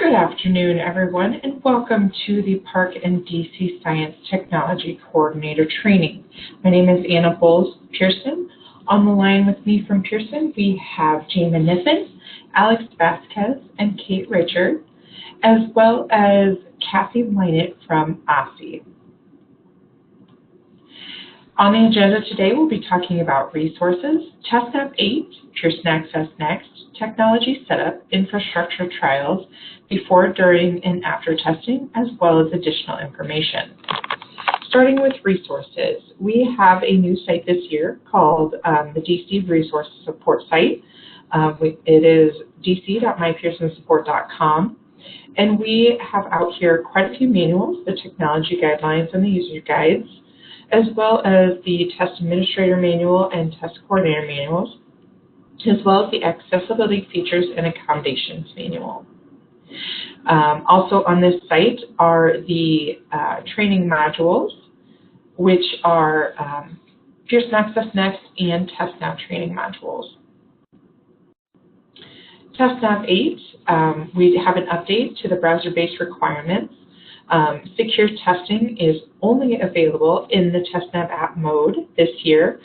Good afternoon, everyone, and welcome to the PARCC and DC Science Technology Coordinator Training. My name is Anna Bowles-Pearson. On the line with me from Pearson, we have Jana Niffen, Alex Vasquez, and Kate Richard, as well as Kathy Lynett from OSSI. On the agenda today, we'll be talking about resources, TestNav 8, PearsonAccessNext, technology setup, infrastructure trials, before, during, and after testing, as well as additional information. Starting with resources, we have a new site this year called the DC Resource Support site. It is dc.mypearsonsupport.com, and we have out here quite a few manuals, the technology guidelines and the user guides, as well as the test administrator manual and test coordinator manuals, as well as the accessibility features and accommodations manual. Also on this site are the training modules, which are PearsonAccessNext and TestNav training modules. TestNav 8, we have an update to the browser-based requirements. Secure testing is only available in the TestNav app mode this year.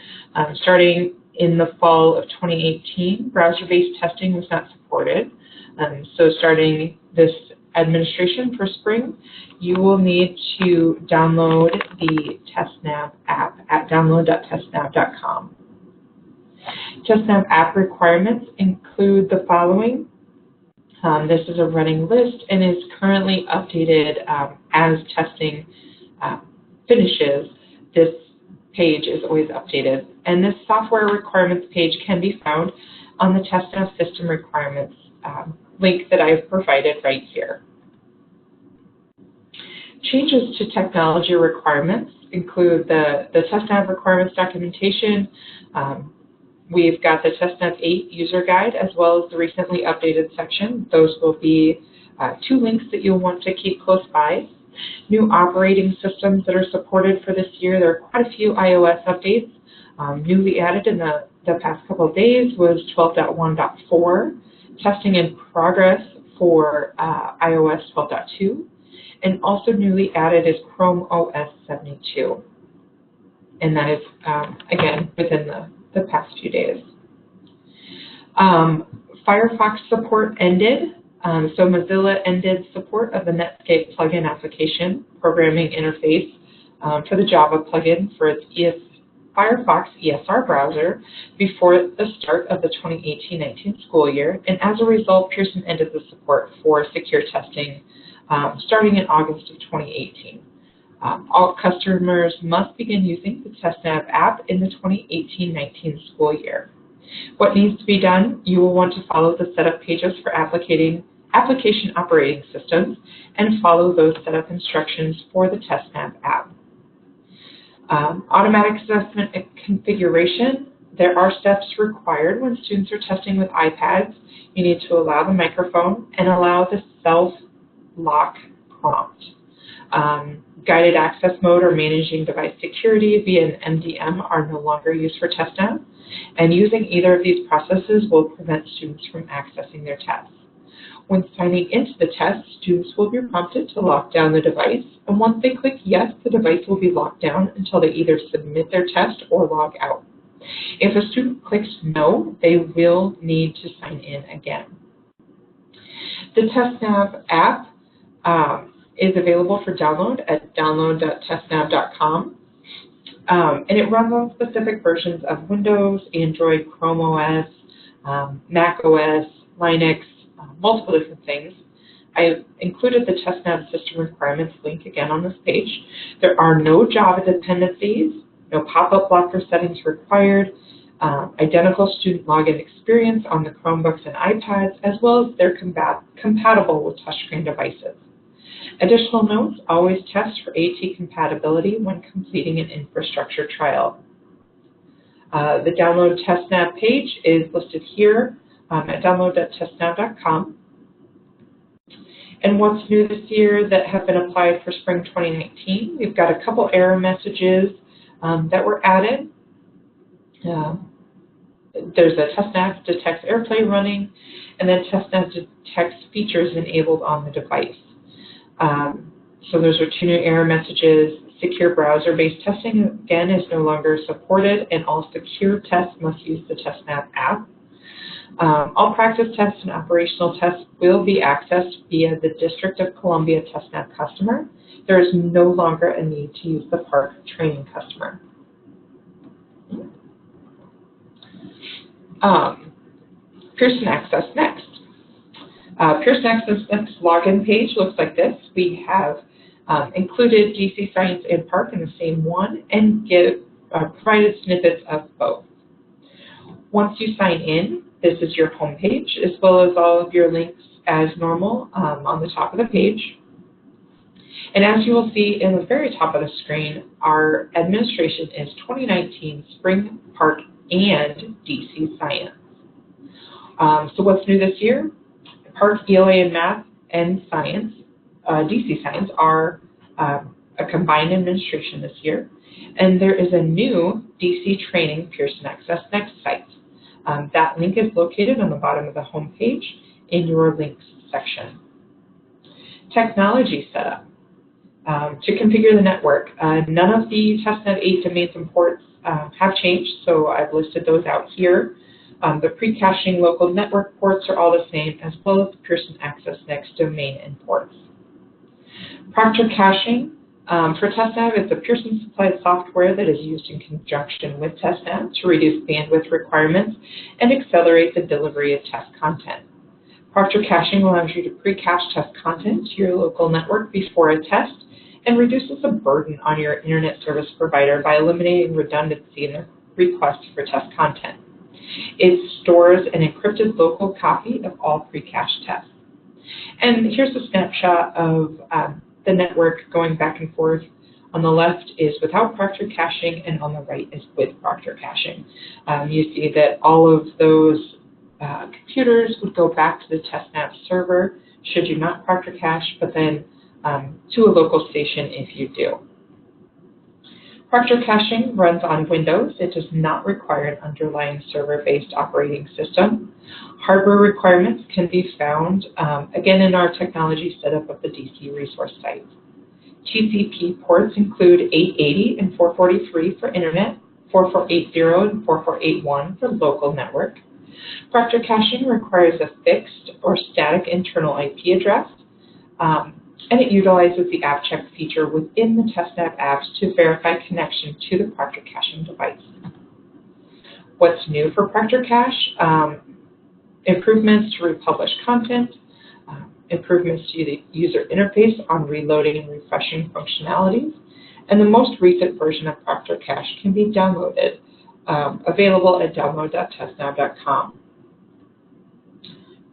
Starting in the fall of 2018, browser-based testing was not supported. So starting this administration for spring, you will need to download the TestNav app at download.testnav.com. TestNav app requirements include the following. This is a running list and is currently updated as testing finishes. This page is always updated. And this software requirements page can be found on the TestNav system requirements link that I've provided right here. Changes to technology requirements include the TestNav requirements documentation. We've got the TestNav 8 user guide as well as the recently updated section. Those will be two links that you'll want to keep close by. New operating systems that are supported for this year. There are quite a few iOS updates. Newly added in the past couple of days was 12.1.4, testing in progress for iOS 12.2, and also newly added is Chrome OS 72. And that is, again, within the past few days. Firefox support ended. So Mozilla ended support of the Netscape plugin application programming interface for the Java plugin for its Firefox ESR browser before the start of the 2018-19 school year. And as a result, Pearson ended the support for secure testing starting in August of 2018. All customers must begin using the TestNav app in the 2018-19 school year. What needs to be done? You will want to follow the setup pages for application operating systems and follow those setup instructions for the TestNav app. Automatic assessment and configuration. There are steps required when students are testing with iPads. You need to allow the microphone and allow the self-lock prompt. Guided access mode or managing device security via an MDM are no longer used for TestNav, and using either of these processes will prevent students from accessing their tests. When signing into the test, students will be prompted to lock down the device, and once they click yes, the device will be locked down until they either submit their test or log out. If a student clicks no, they will need to sign in again. The TestNav app is available for download at download.testnav.com. And it runs on specific versions of Windows, Android, Chrome OS, Mac OS, Linux, multiple different things. I've included the TestNav system requirements link again on this page. There are no Java dependencies, no pop-up blocker settings required, identical student login experience on the Chromebooks and iPads, as well as they're compatible with touchscreen devices. Additional notes, always test for AT compatibility when completing an infrastructure trial. The download TestNav page is listed here at download.testnav.com. And what's new this year that have been applied for spring 2019, we've got a couple error messages that were added. there's a TestNav detects AirPlay running, and then TestNav detects features enabled on the device. So those are 2 new error messages. Secure browser-based testing, again, is no longer supported, and all secure tests must use the TestNav app. All practice tests and operational tests will be accessed via the District of Columbia TestNav customer. There is no longer a need to use the PARCC training customer. PearsonAccessNext. PearsonAccessNext login page looks like this. We have included DC Science and PARCC in the same one and provided snippets of both. Once you sign in, this is your home page, as well as all of your links as normal on the top of the page. And as you will see in the very top of the screen, our administration is 2019 Spring PARCC and DC Science. So what's new this year? PARCC, ELA, and Math and Science, DC Science, are a combined administration this year. And there is a new DC training PearsonAccessNext site. That link is located on the bottom of the home page in your links section. Technology setup. To configure the network, none of the TestNav 8 domains and ports have changed, so I've listed those out here. The Precaching local network ports are all the same, as well as the PearsonAccessNext domain and ports. ProctorCaching for TestNav is the Pearson-supplied software that is used in conjunction with TestNav to reduce bandwidth requirements and accelerate the delivery of test content. ProctorCaching allows you to pre-cache test content to your local network before a test and reduces the burden on your internet service provider by eliminating redundancy in the request for test content. It stores an encrypted local copy of all pre-cached tests. And here's a snapshot of the network going back and forth. On the left is without ProctorCaching, and on the right is with ProctorCaching. You see that all of those computers would go back to the TestNav server should you not ProctorCache, but then to a local station if you do. ProctorCaching runs on Windows. It does not require an underlying server-based operating system. Hardware requirements can be found, again, in our technology setup of the DC resource site. TCP ports include 880 and 443 for Internet, 4480 and 4481 for local network. ProctorCaching requires a fixed or static internal IP address, and it utilizes the app check feature within the TestNav apps to verify connection to the ProctorCaching device. What's new for ProctorCache? Improvements to republish content, improvements to the user interface on reloading and refreshing functionalities, and the most recent version of ProctorCache can be downloaded, available at download.testnav.com.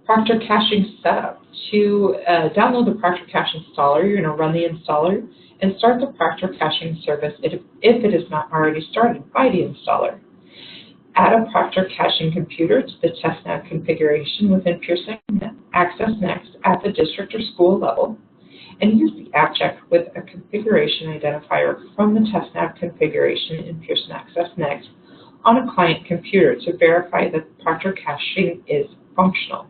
ProctorCaching setup. To download the ProctorCache installer, you're going to run the installer and start the ProctorCaching service if it is not already started by the installer. Add a ProctorCaching computer to the TestNav configuration within PearsonAccessNext at the district or school level, and use the app check with a configuration identifier from the TestNav configuration in PearsonAccessNext on a client computer to verify that ProctorCaching is functional.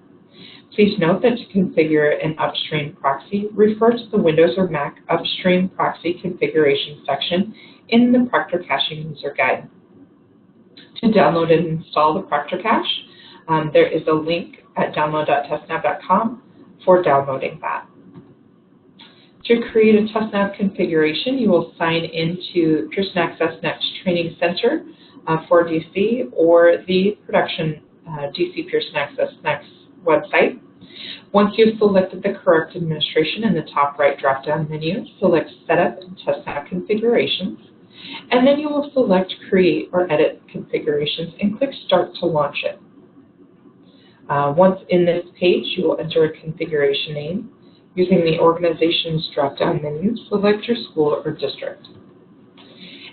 Please note that to configure an upstream proxy, refer to the Windows or Mac upstream proxy configuration section in the ProctorCaching user guide. To download and install the ProctorCache, there is a link at download.testnav.com for downloading that. To create a TestNav configuration, you will sign into PearsonAccessNext Training Center for DC or the production DC PearsonAccessNext website. Once you've selected the correct administration in the top right drop-down menu, select Setup and TestNav Configurations, and then you will select Create or Edit Configurations and click Start to launch it. Once in this page, you will enter a configuration name. Using the Organizations drop-down menu, select your school or district.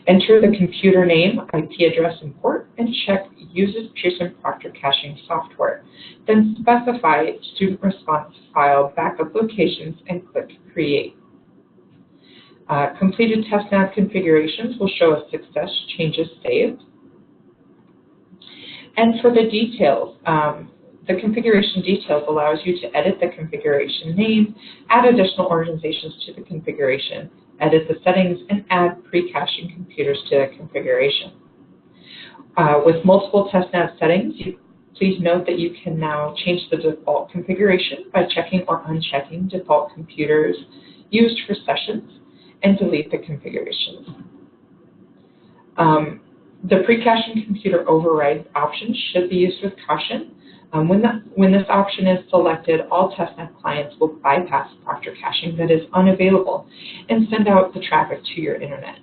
Enter the computer name, IP address, and port, and check Uses Pearson ProctorCaching software. Then specify student response file backup locations and click Create. Completed TestNav configurations will show a success changes saved. And for the details, the configuration details allows you to edit the configuration name, add additional organizations to the configuration, edit the settings, and add pre-caching computers to the configuration. With multiple TestNav settings, please note that you can now change the default configuration by checking or unchecking default computers used for sessions and delete the configurations. The pre-caching computer override option should be used with caution. When this option is selected, all TestNav clients will bypass Proctor caching that is unavailable and send out the traffic to your internet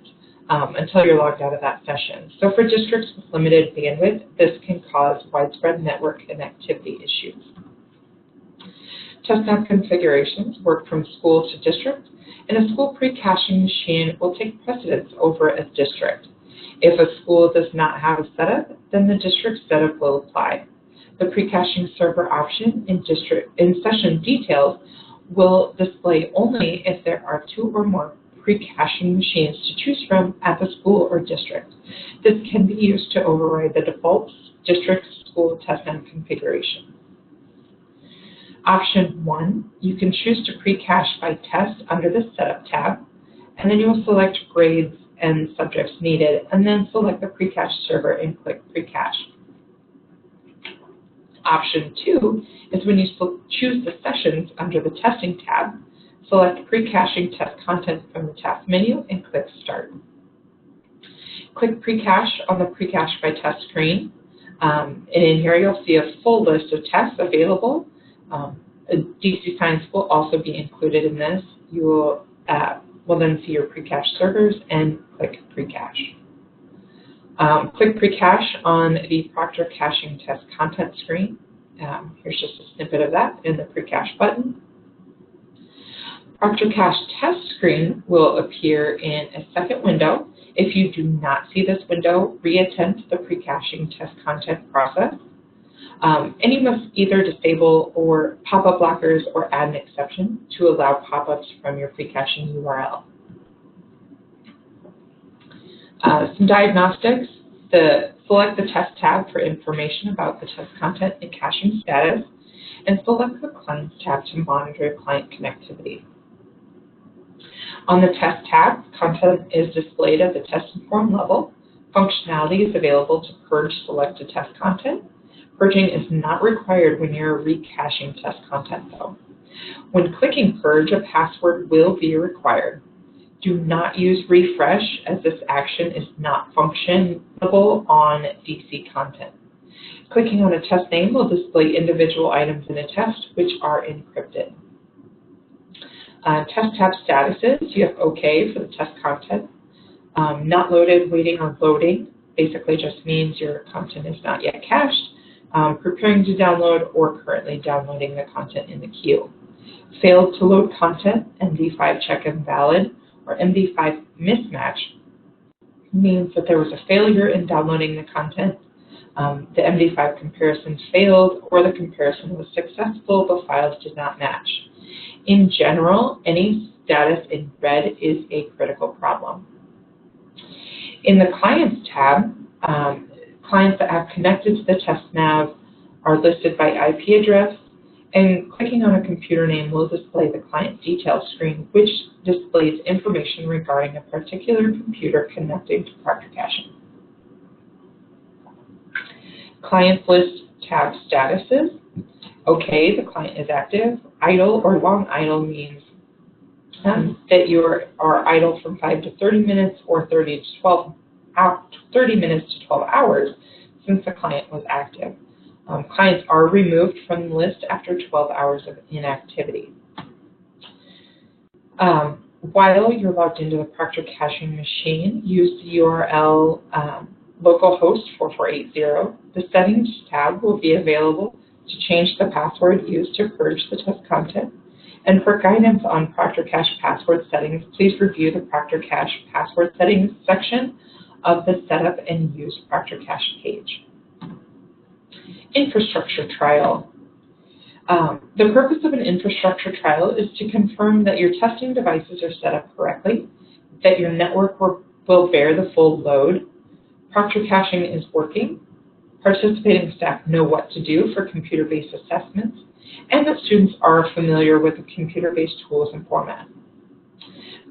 until you're logged out of that session. So for districts with limited bandwidth, this can cause widespread network connectivity issues. TestNav configurations work from school to district, and a school pre-caching machine will take precedence over a district. If a school does not have a setup, then the district setup will apply. The pre-caching server option in session details will display only if there are 2 or more pre-caching machines to choose from at the school or district. This can be used to override the default district school TestNav configuration. Option 1, you can choose to pre-cache by test under the Setup tab, and then you will select grades and subjects needed, and then select the pre-cache server and click pre-cache. Option 2 is when you choose the sessions under the Testing tab, select pre-caching test content from the task menu and click Start. Click pre-cache on the pre-cache by test screen, and in here you'll see a full list of tests available. DC Science will also be included in this. You will then see your pre-cache servers and click pre-cache. Click pre-cache on the Proctor caching test content screen. Here's just a snippet of that in the pre-cache button. ProctorCache test screen will appear in a second window. If you do not see this window, reattempt the pre-caching test content process. And you must either disable or pop-up blockers or add an exception to allow pop-ups from your pre-caching URL. Some diagnostics. Select the Test tab for information about the test content and caching status, and select the Clients tab to monitor client connectivity. On the Test tab, content is displayed at the test inform level. Functionality is available to purge selected test content. Purging is not required when you're recaching test content, though. When clicking Purge, a password will be required. Do not use refresh, as this action is not functionable on DC content. Clicking on a test name will display individual items in a test, which are encrypted. Test tab statuses, you have OK for the test content. Not loaded, waiting, or loading basically just means your content is not yet cached, preparing to download, or currently downloading the content in the queue. Failed to load content, MD5 check invalid, or MD5 mismatch means that there was a failure in downloading the content. The MD5 comparison failed, or the comparison was successful but files did not match. In general, any status in red is a critical problem. In the Clients tab, clients that have connected to the TestNav are listed by IP address, and clicking on a computer name will display the client details screen, which displays information regarding a particular computer connecting to ProctorCache. Clients list tab statuses. OK, the client is active. Idle or long idle means that you are idle from 5 to 30 minutes or 30 minutes to 12 hours since the client was active. Clients are removed from the list after 12 hours of inactivity. While you're logged into the Proctor caching machine, use the URL localhost 4480. The Settings tab will be available to change the password used to purge the test content. And for guidance on ProctorCache password settings, please review the ProctorCache password settings section of the Setup and Use ProctorCache page. Infrastructure trial. The purpose of an infrastructure trial is to confirm that your testing devices are set up correctly, that your network will bear the full load, Proctor caching is working, Participating staff know what to do for computer-based assessments, and that students are familiar with the computer-based tools and format.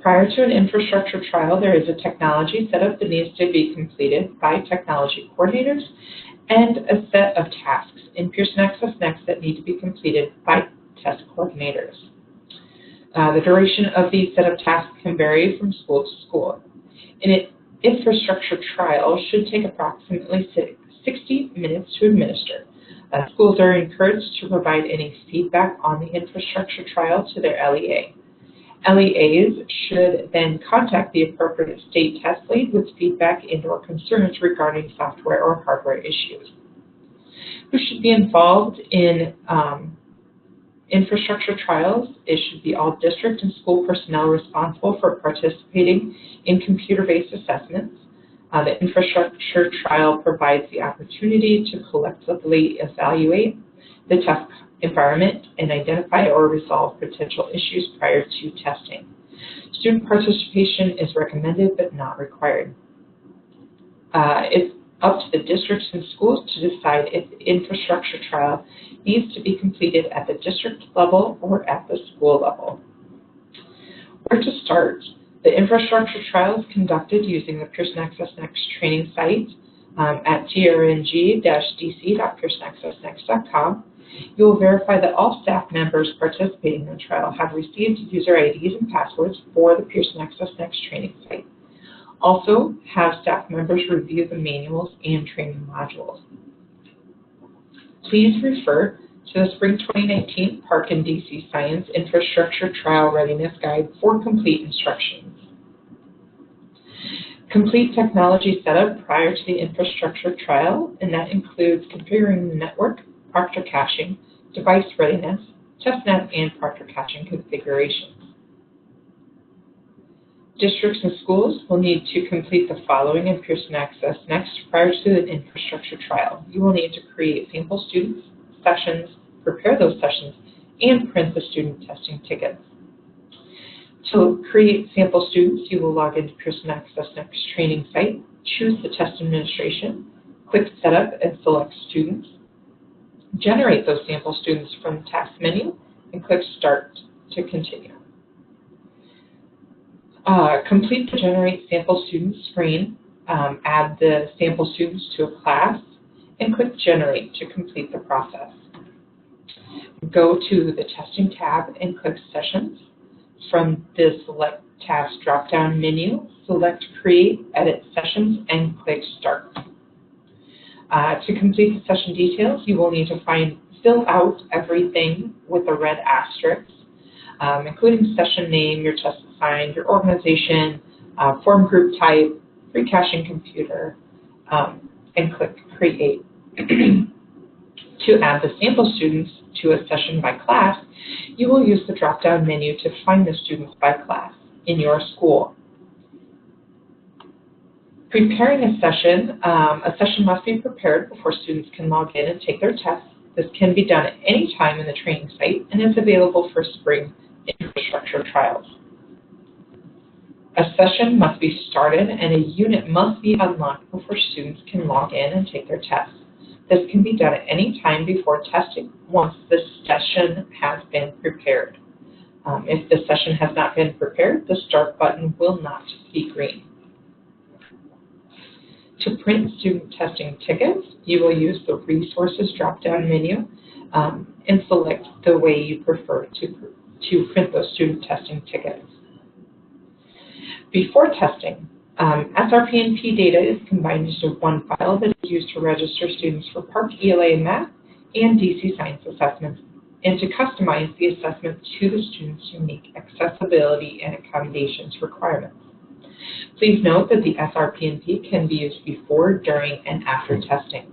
Prior to an infrastructure trial, there is a technology setup that needs to be completed by technology coordinators and a set of tasks in PearsonAccessNext that need to be completed by test coordinators. The duration of these set of tasks can vary from school to school. An infrastructure trial should take approximately 60 minutes to administer. Schools are encouraged to provide any feedback on the infrastructure trial to their LEA. LEAs should then contact the appropriate state test lead with feedback and/or concerns regarding software or hardware issues. Who should be involved in infrastructure trials? It should be all district and school personnel responsible for participating in computer-based assessments. The infrastructure trial provides the opportunity to collectively evaluate the test environment and identify or resolve potential issues prior to testing. Student participation is recommended but not required. It's up to the districts and schools to decide if the infrastructure trial needs to be completed at the district level or at the school level. Where to start? The infrastructure trial is conducted using the PearsonAccessNext training site at trng-dc.PearsonAccessNext.com. You will verify that all staff members participating in the trial have received user IDs and passwords for the PearsonAccessNext training site. Also, have staff members review the manuals and training modules. Please refer to the Spring 2019 PARCC and DC Science Infrastructure Trial Readiness Guide for complete instructions. Complete technology setup prior to the infrastructure trial, and that includes configuring the network, ProctorCaching, device readiness, TestNav and ProctorCaching configurations. Districts and schools will need to complete the following in PearsonAccessNext prior to the infrastructure trial. You will need to create sample students, sessions, prepare those sessions, and print the student testing tickets. To create sample students, you will log into PearsonAccessNext training site, choose the test administration, click Setup and select Students. Generate those sample students from the task menu and click Start to continue. Complete the Generate Sample Students screen, add the sample students to a class, and click Generate to complete the process. Go to the Testing tab and click Sessions. From the Select Task drop-down menu, select Create, Edit Sessions, and click Start. To complete the session details, you will need to fill out everything with a red asterisk, including session name, your test assigned, your organization, form group type, Precaching computer, and click Create. To add the sample students to a session by class, you will use the drop-down menu to find the students by class in your school. Preparing a session must be prepared before students can log in and take their tests. This can be done at any time in the training site and is available for spring infrastructure trials. A session must be started and a unit must be unlocked before students can log in and take their tests. This can be done at any time before testing once the session has been prepared. If the session has not been prepared, the Start button will not be green. To print student testing tickets, you will use the Resources drop-down menu and select the way you prefer to print those student testing tickets. Before testing, SRP&P data is combined into one file that is used to register students for PARCC, ELA, and Math, and DC Science assessments, and to customize the assessment to the student's unique accessibility and accommodations requirements. Please note that the SRP&P can be used before, during, and after testing.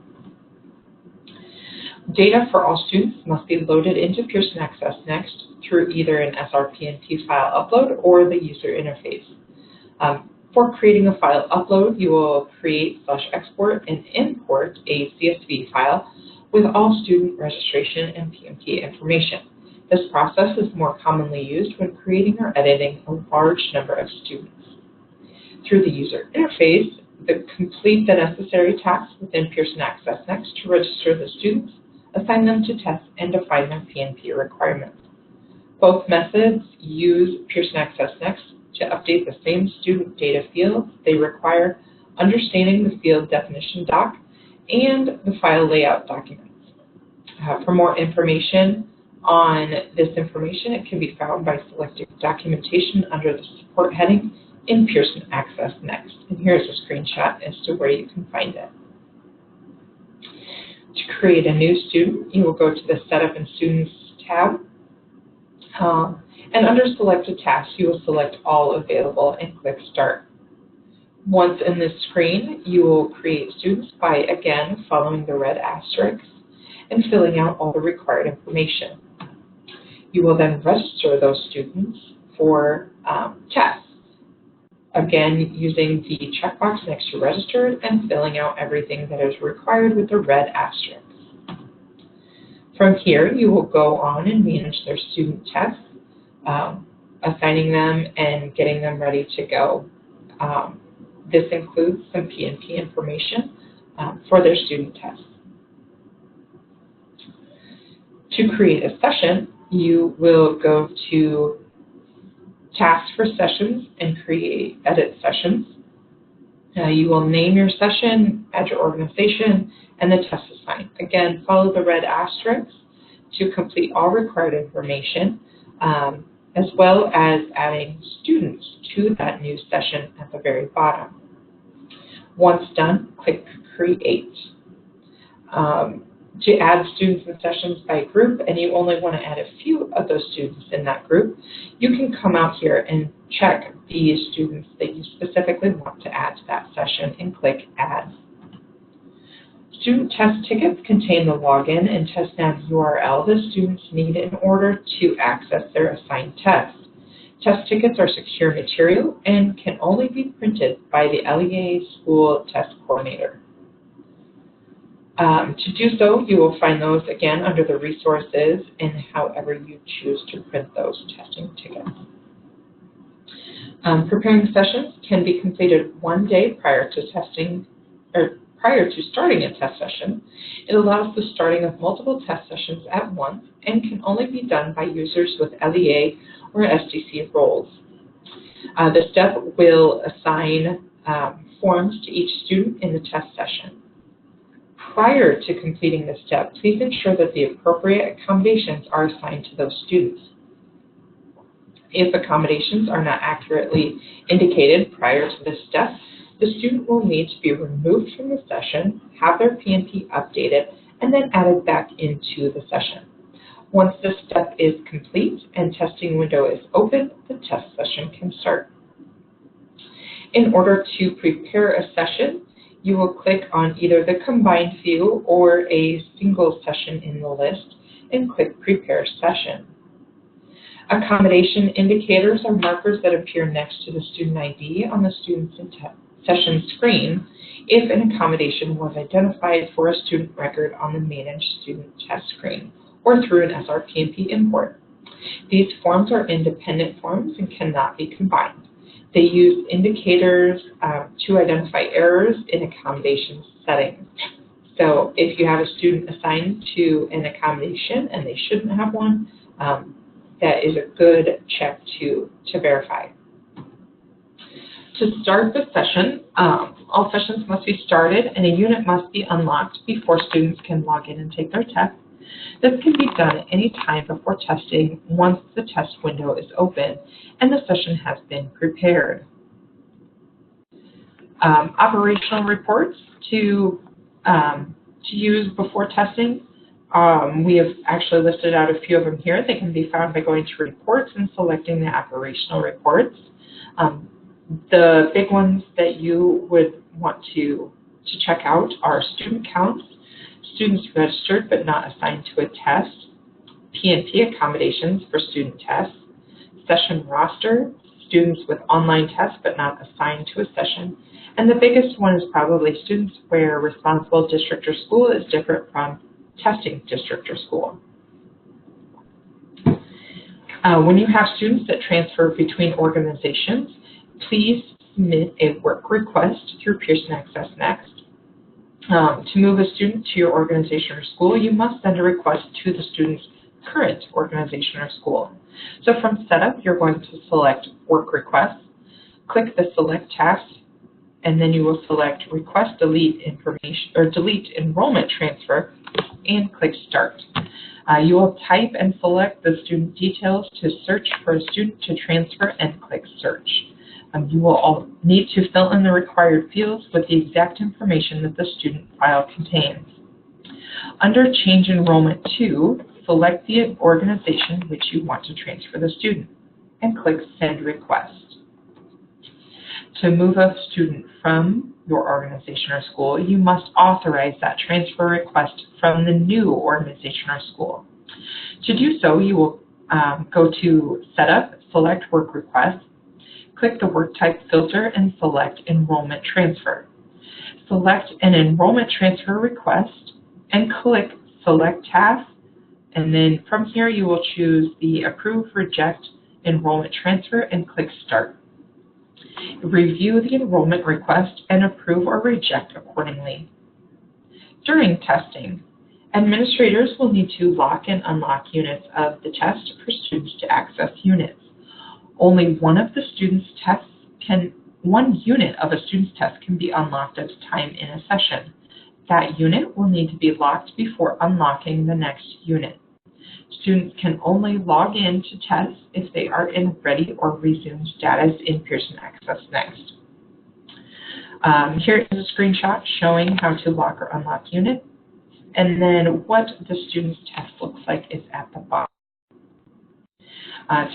Data for all students must be loaded into PearsonAccessNext through either an SRP&P file upload or the user interface. For creating a file upload, you will create/export and import a CSV file with all student registration and PMT information. This process is more commonly used when creating or editing a large number of students. Through the user interface, Complete the necessary tasks within PearsonAccessNext to register the students, assign them to tests, and define their PNP requirements. Both methods use PearsonAccessNext to update the same student data fields they require, understanding the field definition doc, and the file layout documents. For more information on this information, it can be found by selecting documentation under the support heading in PearsonAccessNext. And here's a screenshot as to where you can find it. To create a new student, you will go to the Setup and Students tab. And under Selected Tasks, you will select All Available and click Start. Once in this screen, you will create students by, again, following the red asterisks and filling out all the required information. You will then register those students for tests. Again, using the checkbox next to Registered and filling out everything that is required with the red asterisks. From here, you will go on and manage their student tests, assigning them and getting them ready to go. This includes some PNP information for their student tests. To create a session, you will go to Tasks for Sessions and edit sessions. You will name your session, add your organization, and the test assigned. Again, follow the red asterisks to complete all required information, as well as adding students to that new session at the very bottom. Once done, click Create. To add students and sessions by group, and you only want to add a few of those students in that group, you can come out here and check the students that you specifically want to add to that session and click Add. Student test tickets contain the login and TestNav URL the students need in order to access their assigned test. Test tickets are secure material and can only be printed by the LEA School Test Coordinator. To do so, you will find those again under the resources and however you choose to print those testing tickets. Preparing sessions can be completed 1 day prior to starting a test session. It allows the starting of multiple test sessions at once and can only be done by users with LEA or SDC roles. The step will assign forms to each student in the test session. Prior to completing this step, please ensure that the appropriate accommodations are assigned to those students. If accommodations are not accurately indicated prior to this step, the student will need to be removed from the session, have their PNP updated, and then added back into the session. Once this step is complete and testing window is open, the test session can start. In order to prepare a session, you will click on either the combined view or a single session in the list and click Prepare Session. Accommodation indicators are markers that appear next to the student ID on the student's session screen if an accommodation was identified for a student record on the Manage Student Test screen or through an SRPNP import. These forms are independent forms and cannot be combined. They use indicators to identify errors in accommodation settings. So if you have a student assigned to an accommodation and they shouldn't have one, that is a good check to verify. To start the session, all sessions must be started and a unit must be unlocked before students can log in and take their test. This can be done at any time before testing once the test window is open and the session has been prepared. Operational reports to use before testing. We have actually listed out a few of them here. They can be found by going to Reports and selecting the operational reports. The big ones that you would want to check out are student counts, students registered but not assigned to a test, PNP accommodations for student tests, session roster, students with online tests but not assigned to a session, and the biggest one is probably students where responsible district or school is different from testing district or school. When you have students that transfer between organizations, please submit a work request through PearsonAccessNext. To move a student to your organization or school, you must send a request to the student's current organization or school. So from Setup, you're going to select Work Requests, click the Select task, and then you will select Request Delete Information or Delete Enrollment Transfer, and click Start. You will type and select the student details to search for a student to transfer and click Search. You will all need to fill in the required fields with the exact information that the student file contains. Under Change Enrollment To, select the organization which you want to transfer the student and click Send Request. To move a student from your organization or school, you must authorize that transfer request from the new organization or school. To do so, you will go to Setup, select Work Request, click the Work Type filter and select Enrollment Transfer. Select an enrollment transfer request and click Select Task, and then from here you will choose the Approve, Reject, Enrollment Transfer and click Start. Review the enrollment request and approve or reject accordingly. During testing, administrators will need to lock and unlock units of the test for students to access units. Only one unit of a student's test can be unlocked at a time in a session. That unit will need to be locked before unlocking the next unit. Students can only log in to tests if they are in ready or resumed status in PearsonAccessNext. Here is a screenshot showing how to lock or unlock unit, and then what the student's test looks like is at the bottom.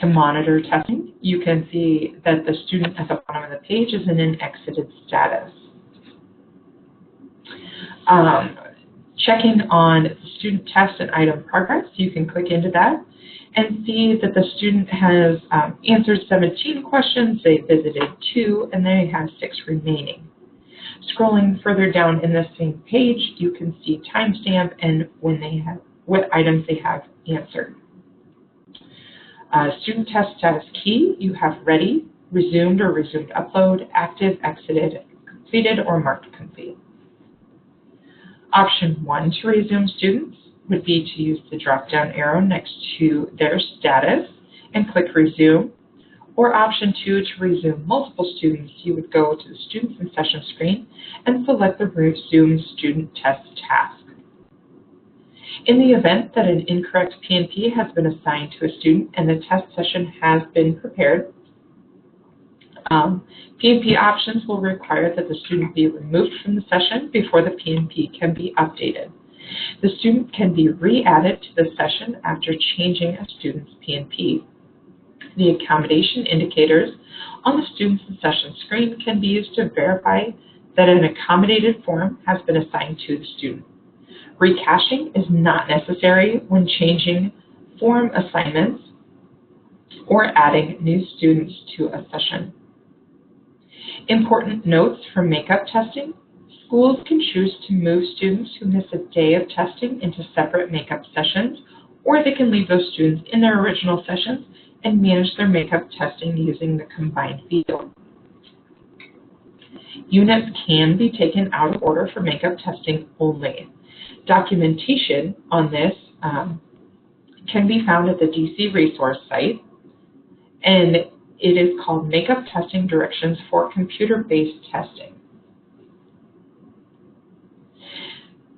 To monitor testing, you can see that the student at the bottom of the page is in an exited status. Checking on student test and item progress, you can click into that and see that the student has answered 17 questions, they visited 2, and they have 6 remaining. Scrolling further down in the same page, you can see timestamp and what items they have answered. Student test status key, you have ready, resumed or resumed upload, active, exited, completed, or marked complete. Option 1 to resume students would be to use the drop-down arrow next to their status and click Resume. Or option 2 to resume multiple students, you would go to the Students in Session screen and select the Resume Student Test task. In the event that an incorrect P&P has been assigned to a student and the test session has been prepared, P&P options will require that the student be removed from the session before the P&P can be updated. The student can be re-added to the session after changing a student's P&P. The Accommodation Indicators on the Students in Session screen can be used to verify that an accommodated form has been assigned to the student. Precaching is not necessary when changing form assignments or adding new students to a session. Important notes for makeup testing. Schools can choose to move students who miss a day of testing into separate makeup sessions, or they can leave those students in their original sessions and manage their makeup testing using the combined field. Units can be taken out of order for makeup testing only. Documentation on this can be found at the DC resource site, and it is called Makeup Testing Directions for Computer-Based Testing.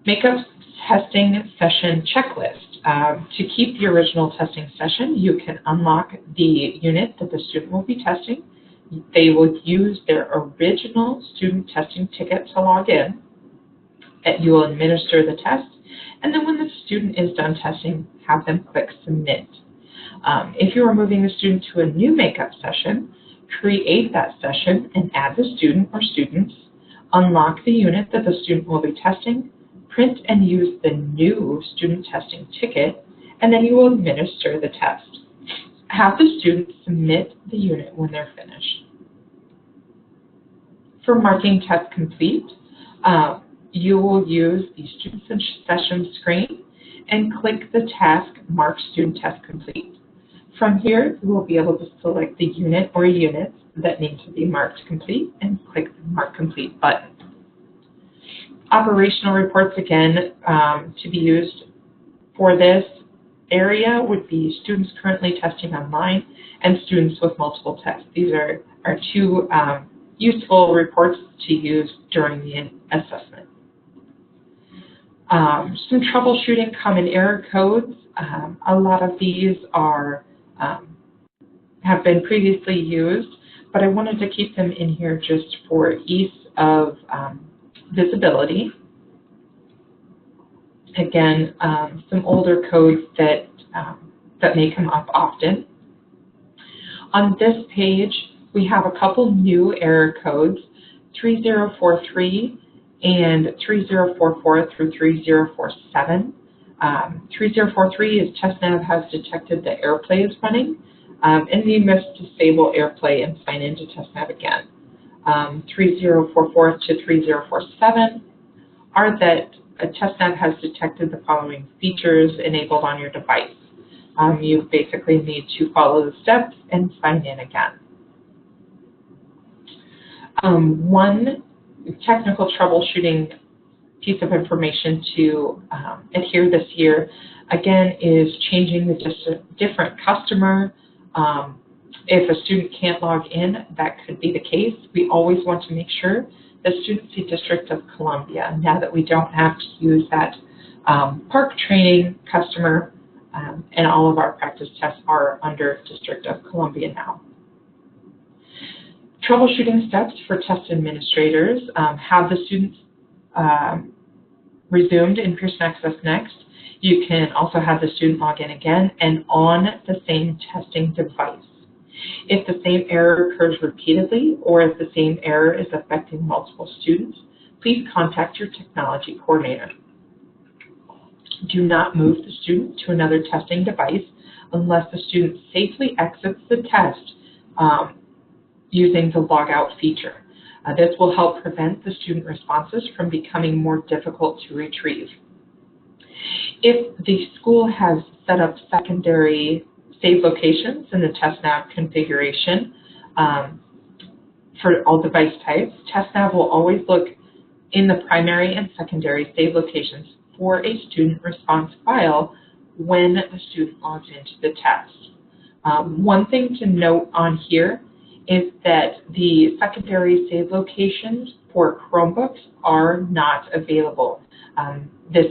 Makeup Testing Session Checklist. To keep the original testing session, you can unlock the unit that the student will be testing. They will use their original student testing ticket to log in. You will administer the test, and then when the student is done testing, have them click Submit. If you are moving the student to a new makeup session, create that session and add the student or students, unlock the unit that the student will be testing, print and use the new student testing ticket, and then you will administer the test. Have the student submit the unit when they're finished. For marking test complete, you will use the Students in Session screen and click the task Mark Student Test Complete. From here, you will be able to select the unit or units that need to be marked complete and click the Mark Complete button. Operational reports, again, to be used for this area would be students currently testing online and students with multiple tests. These are two useful reports to use during the assessment. Some troubleshooting common error codes. A lot of these are have been previously used, but I wanted to keep them in here just for ease of visibility. Again, some older codes that may come up often. On this page, we have a couple new error codes, 3043 and 3044 through 3047. 3043 is TestNav has detected the AirPlay is running, and we must disable AirPlay and sign into TestNav again. 3044 to 3047 are that TestNav has detected the following features enabled on your device. You basically need to follow the steps and sign in again. One technical troubleshooting piece of information to adhere this year, again, is changing the different customer. If a student can't log in, that could be the case. We always want to make sure that students see District of Columbia, now that we don't have to use that PARCC training customer, and all of our practice tests are under District of Columbia now. Troubleshooting steps for test administrators. Have the students resumed in PearsonAccessNext. You can also have the student log in again and on the same testing device. If the same error occurs repeatedly or if the same error is affecting multiple students, please contact your technology coordinator. Do not move the student to another testing device unless the student safely exits the test using the logout feature. This will help prevent the student responses from becoming more difficult to retrieve. If the school has set up secondary save locations in the TestNav configuration for all device types, TestNav will always look in the primary and secondary save locations for a student response file when the student logs into the test. One thing to note on here is that the secondary save locations for Chromebooks are not available. This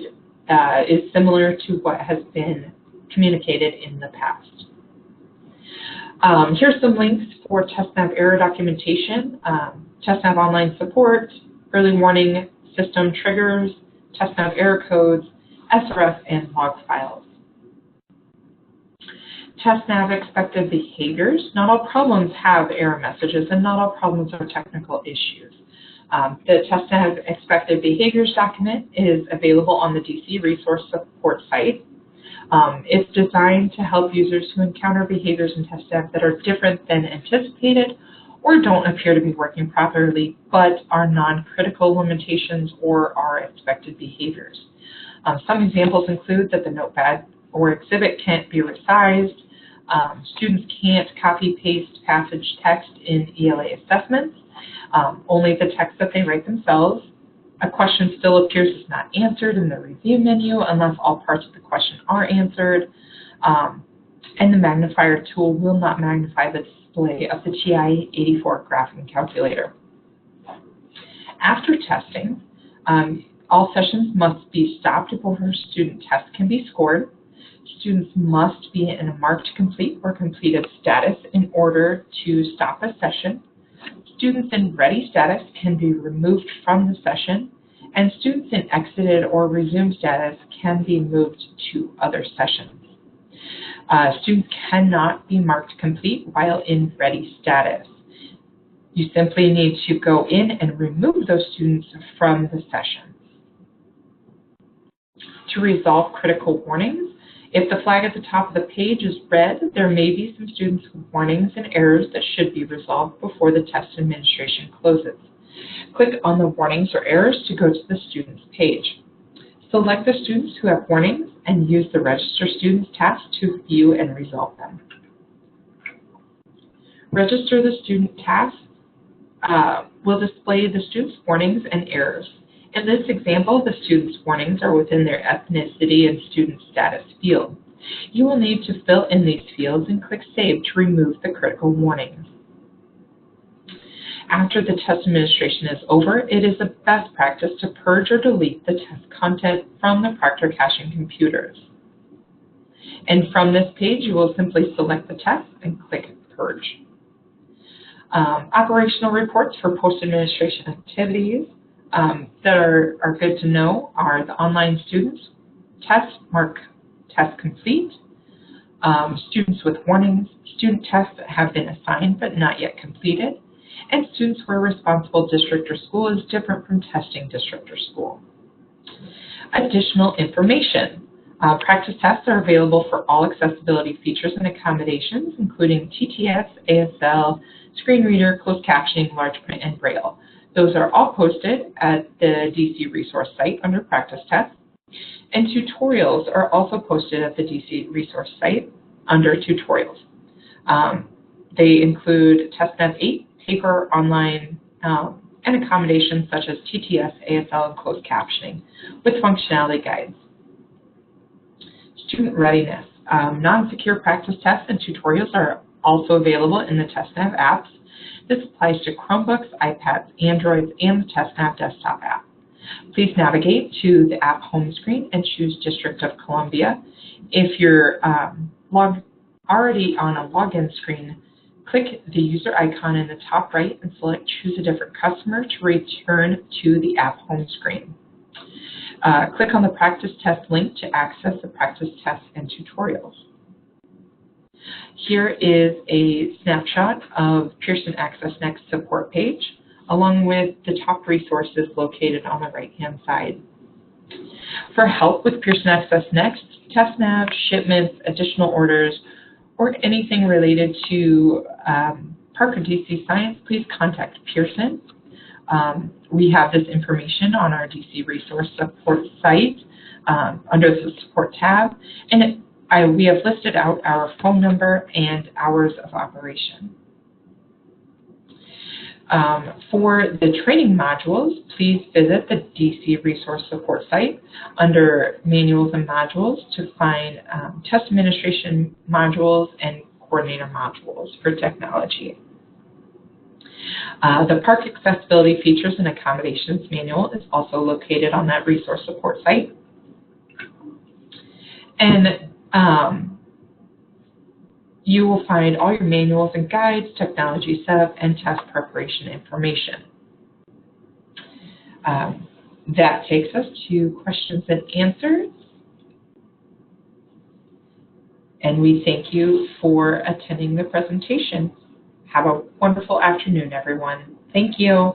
is similar to what has been communicated in the past. Here's some links for TestNav error documentation, TestNav online support, early warning system triggers, TestNav error codes, SRF, and log files. TestNav expected behaviors. Not all problems have error messages, and not all problems are technical issues. The TestNav expected behaviors document is available on the DC resource support site. It's designed to help users who encounter behaviors in TestNav that are different than anticipated or don't appear to be working properly, but are non-critical limitations or are expected behaviors. Some examples include that the notepad or exhibit can't be resized, students can't copy-paste passage text in ELA assessments, only the text that they write themselves. A question still appears as not answered in the review menu unless all parts of the question are answered, and the magnifier tool will not magnify the display of the TI-84 graphing calculator. After testing, all sessions must be stopped before student tests can be scored. Students must be in a marked complete or completed status in order to stop a session. Students in ready status can be removed from the session, and students in exited or resumed status can be moved to other sessions. Students cannot be marked complete while in ready status. You simply need to go in and remove those students from the session. To resolve critical warnings, if the flag at the top of the page is red, there may be some students with warnings and errors that should be resolved before the test administration closes. Click on the warnings or errors to go to the students page. Select the students who have warnings and use the Register Students task to view and resolve them. Register the student task will display the student's warnings and errors. In this example, the student's warnings are within their ethnicity and student status field. You will need to fill in these fields and click Save to remove the critical warnings. After the test administration is over, it is a best practice to purge or delete the test content from the ProctorCaching computers. And from this page, you will simply select the test and click Purge. Operational reports for post-administration activities that are good to know are the online students, test mark test complete, students with warnings, student tests that have been assigned but not yet completed, and students where responsible district or school is different from testing district or school. Additional information. Practice tests are available for all accessibility features and accommodations, including TTS, ASL, screen reader, closed captioning, large print, and Braille. Those are all posted at the DC resource site under Practice Tests, and tutorials are also posted at the DC resource site under Tutorials. They include TestNav 8, paper, online, and accommodations such as TTS, ASL, and closed captioning, with functionality guides. Student readiness. Non-secure practice tests and tutorials are also available in the TestNav apps. This applies to Chromebooks, iPads, Androids, and the TestNav desktop app. Please navigate to the app home screen and choose District of Columbia. If you're already on a login screen, click the user icon in the top right and select Choose a Different Customer to return to the app home screen. Click on the practice test link to access the practice tests and tutorials. Here is a snapshot of PearsonAccessNext support page, along with the top resources located on the right-hand side. For help with PearsonAccessNext, TestNav, shipments, additional orders, or anything related to PARCC or DC Science, please contact Pearson. We have this information on our DC resource support site under the support tab, and we have listed out our phone number and hours of operation. For the training modules, please visit the DC resource support site under manuals and modules to find test administration modules and coordinator modules for technology. The PARCC accessibility features and accommodations manual is also located on that resource support site. And you will find all your manuals and guides, technology setup, and test preparation information. That takes us to questions and answers. And we thank you for attending the presentation. Have a wonderful afternoon, everyone. Thank you.